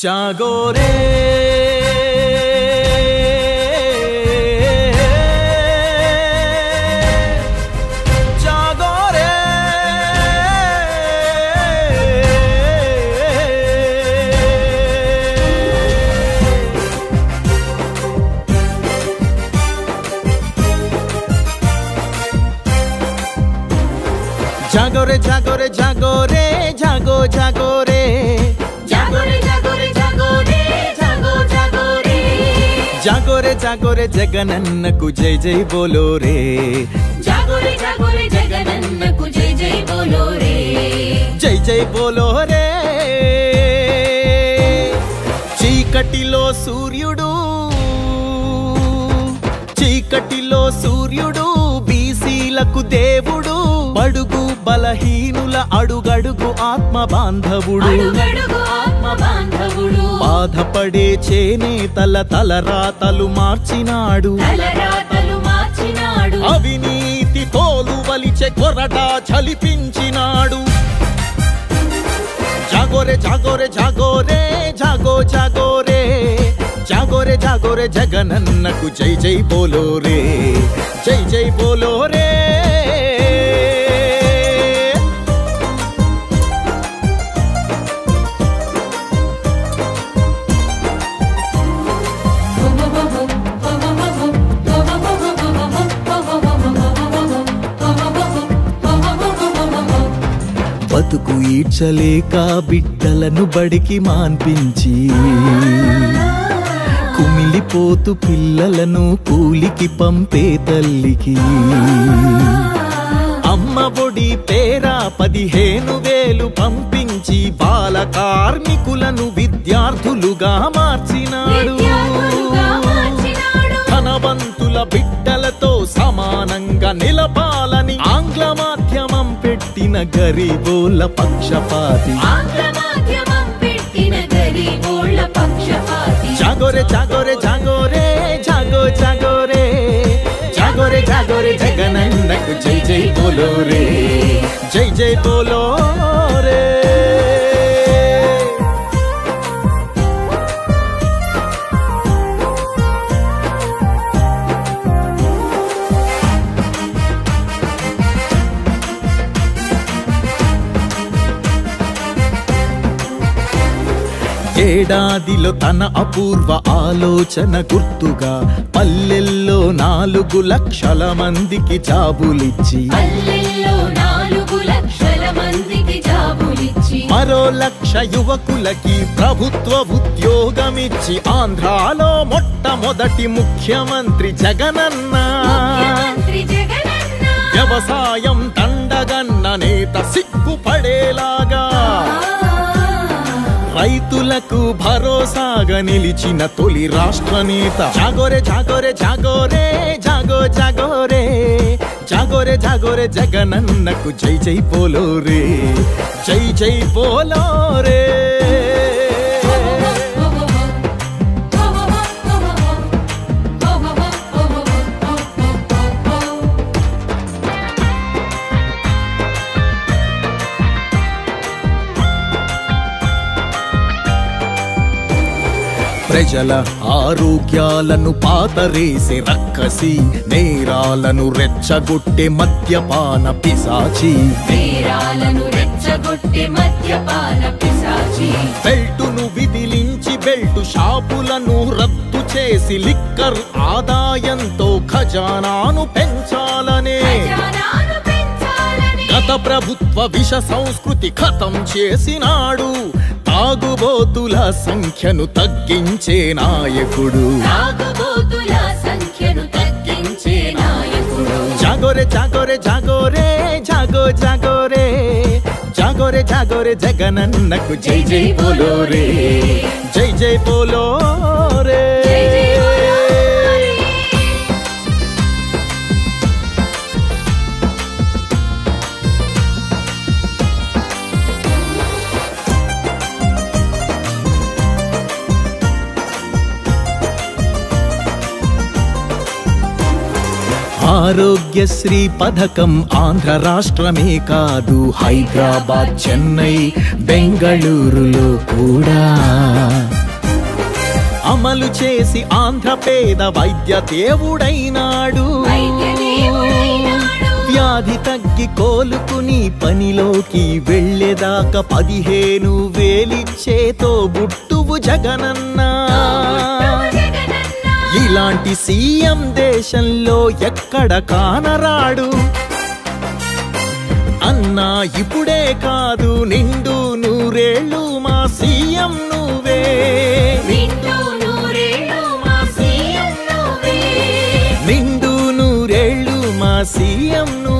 जागो रे जागो रे जागो रे जागो रे जागो रे जागो जागो रे जागो रे जागो रे जागो रे जागो जागो रे जागो रे जागो रे जगनन्नकु जय जय बोलो रे जागो रे जगनन्नकु जय जय बोलो रे जय जय बोलो रे చీకటిలో సూర్యుడు బీసీలకు దేవుడు బడుగు బలహీనుల అడుగడుగు ఆత్మ బాంధవుడు బాధపడే చేనేతల తలరాతలు మార్చినాడు అవినీతి తోలు వలిచే కొరడా చలిపించినాడు जागो रे जागो रे जागो रे जागो जागो रे जागो रे जागो रे जगनन्नकु जय जय बोलो रे जय जय बोलो रे బతుకు ఈడ్చలేక బిడ్డలను బడికి మాన్పించి కుమిలిపోతూ పిల్లలను కూలికి పంపే తల్లికి అమ్మ ఒడి పేరా 15,000 పంపించి బాల కార్మికులను విద్యార్థులుగా మార్చినాడు ధనవంతుల బిడ్డలతో సమానంగా నిలపాలని ఆంగ్ల మాధ్యమం పెట్టిన గరీబోళ్ళ పక్షపాతి జాగో రే జాగో రే జాగో రే జాగో జాగో రే జాగో రే జాగో రే జగనన్నకు జై జై బోలో రే జై జై బోలో రే ఏడాదిలో తన అపూర్వ ఆలోచన గుర్తుగా పల్లెల్లో 4 లక్షల మందికి జాబులిచ్చి మరో 1 లక్ష యువకులకి ప్రభుత్వ ఉద్యోగమిచ్చి ఆంధ్రాలో మొట్టమొదటి ముఖ్యమంత్రి జగనన్న వ్యవసాయం దండగన్న నేత సిగ్గుపడేలాగా రైతులకు భరోసాగా నిలిచిన తొలి రాష్ట్ర నేత జాగో రే జాగో రే జాగో రే జాగో జాగో రే జాగో రే జాగో రే జగనన్నకు జై జై బోలో రే జై జై బోలో రే ప్రజల ఆరోగ్యాలను పాతరేసే రక్కసి నేరాలను రెచ్చగొట్టే మద్యపాన పిశాచి బెల్టును విదిలించి బెల్టు షాపులను రద్దు చేసి లిక్కర్ ఆదాయంతో ఖజానాను పెంచాలనే గత ప్రభుత్వ విష సంస్కృతి ఖతం చేసినాడు తాగుబోతుల సంఖ్యను తగ్గించే నాయకుడు జాగో రే జాగో రే జాగో రే జాగో జాగో రే జాగో రే జాగో రే జగనన్నకు జై జై బోలో రే జై జై బోలో రే ఆరోగ్యశ్రీ పథకం ఆంధ్ర రాష్ట్రమే కాదు హైదరాబాద్ చెన్నై బెంగళూరులో కూడా అద్భుతాలు చేసి ఆంధ్ర పేద వైద్య దేవుడైనాడు. వ్యాధి తగ్గి కోలుకుని పనిలోకి వెళ్ళేదాకా 15,000 బుట్టువు జగనన్న. ఇలాంటి సీఎం దేశంలో ఎక్కడ కానరాడు. అన్నా నిప్పుడే కాదు నిండు నూరేళ్ళు మా సీఎం నువ్వే. నిండు నూరేళ్ళు మా సీఎం నువ్వే.